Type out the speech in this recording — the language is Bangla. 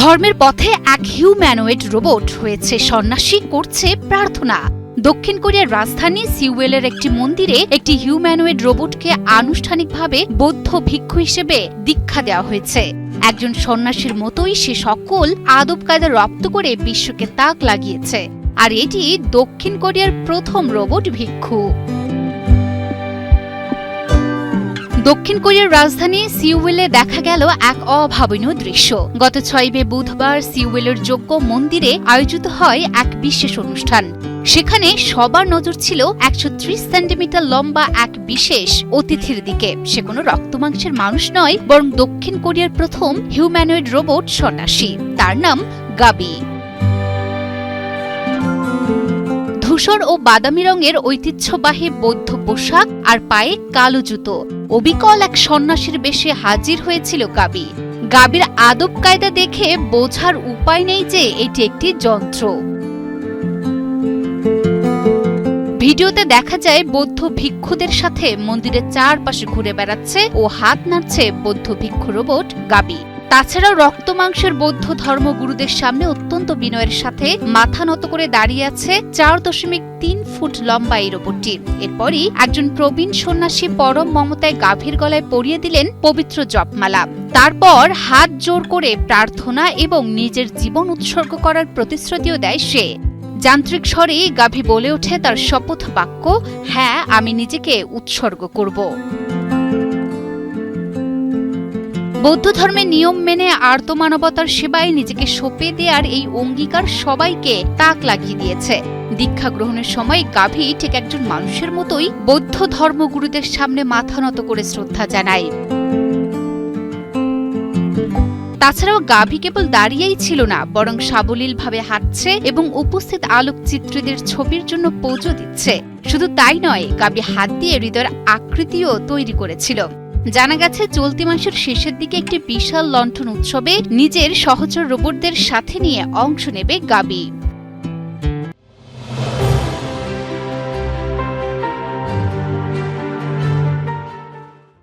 ধর্মের পথে এক হিউম্যানয়েড রোবট হয়েছে সন্ন্যাসী, করছে প্রার্থনা। দক্ষিণ কোরিয়ার রাজধানী সিউলের একটি মন্দিরে একটি হিউম্যানয়েড রোবটকে আনুষ্ঠানিকভাবে বৌদ্ধ ভিক্ষু হিসেবে দীক্ষা দেওয়া হয়েছে। একজন সন্ন্যাসীর মতোই সে সকল আদব কায়দা রপ্ত করে বিশ্বকে তাক লাগিয়েছে। আর এটি দক্ষিণ কোরিয়ার প্রথম রোবট ভিক্ষু। দক্ষিণ কোরিয়ার রাজধানী সিউলে দেখা গেল এক অভাবনীয় দৃশ্য। গত 6 মে বুধবার সিউলের যোগ্য মন্দিরে আয়োজিত হয় এক বিশেষ অনুষ্ঠান। সেখানে সবার নজর ছিল 130 সেন্টিমিটার লম্বা এক বিশেষ অতিথির দিকে। সে কোনো রক্তমাংসের মানুষ নয়, বরং দক্ষিণ কোরিয়ার প্রথম হিউম্যানয়েড রোবট সন্ন্যাসী। তার নাম গাবি। ধূসর ও বাদামি রঙের ঐতিহ্যবাহী বৌদ্ধ পোশাক আর পায়ে কালো জুতো, অবিকল এক সন্ন্যাসীর বেশে হাজির হয়েছিল গাবি। গাবির আদব কায়দা দেখে বোঝার উপায় নেই যে এটি একটি যন্ত্র। ভিডিওতে দেখা যায় বৌদ্ধ ভিক্ষুদের সাথে মন্দিরের চারপাশে ঘুরে বেড়াচ্ছে ও হাত নাড়ছে বৌদ্ধ ভিক্ষু রোবট গাবি। তাছাড়াও রক্ত মাংসের বৌদ্ধ ধর্মগুরুদের সামনে অত্যন্ত বিনয়ের সাথে মাথা নত করে দাঁড়িয়ে আছে 4.3 ফুট লম্বা এই রোবটটি। এরপরই একজন প্রবীণ সন্ন্যাসী পরম মমতায় গাভীর গলায় পরিয়ে দিলেন পবিত্র জপমালা। তারপর হাত জোর করে প্রার্থনা এবং নিজের জীবন উৎসর্গ করার প্রতিশ্রুতিও দেয় সে। যান্ত্রিক স্বরে গাভী বলে ওঠে তার শপথ বাক্য, হ্যাঁ, আমি নিজেকে উৎসর্গ করব। বৌদ্ধ ধর্মের নিয়ম মেনে আর্তমানবতার সেবায় নিজেকে সঁপে দেওয়ার এই অঙ্গীকার সবাইকে তাক লাগিয়ে দিয়েছে। দীক্ষা গ্রহণের সময় গাভী ঠিক একজন মানুষের মতোই বৌদ্ধ ধর্মগুরুদের সামনে মাথা নত করে শ্রদ্ধা জানায়। তাছাড়াও গাভী কেবল দাঁড়িয়েই ছিল না, বরং সাবলীলভাবে হাঁটছে এবং উপস্থিত আলোকচিত্রীদের ছবির জন্য পোজও দিচ্ছে। শুধু তাই নয়, গাভী হাত দিয়ে হৃদয়ের আকৃতিও তৈরি করেছিল। জানা গেছে চলতি মাসের শেষের দিকে একটি বিশাল লণ্ঠন উৎসবে নিজের সহচর রোবটদের সাথে নিয়ে অংশ নেবে গাবি।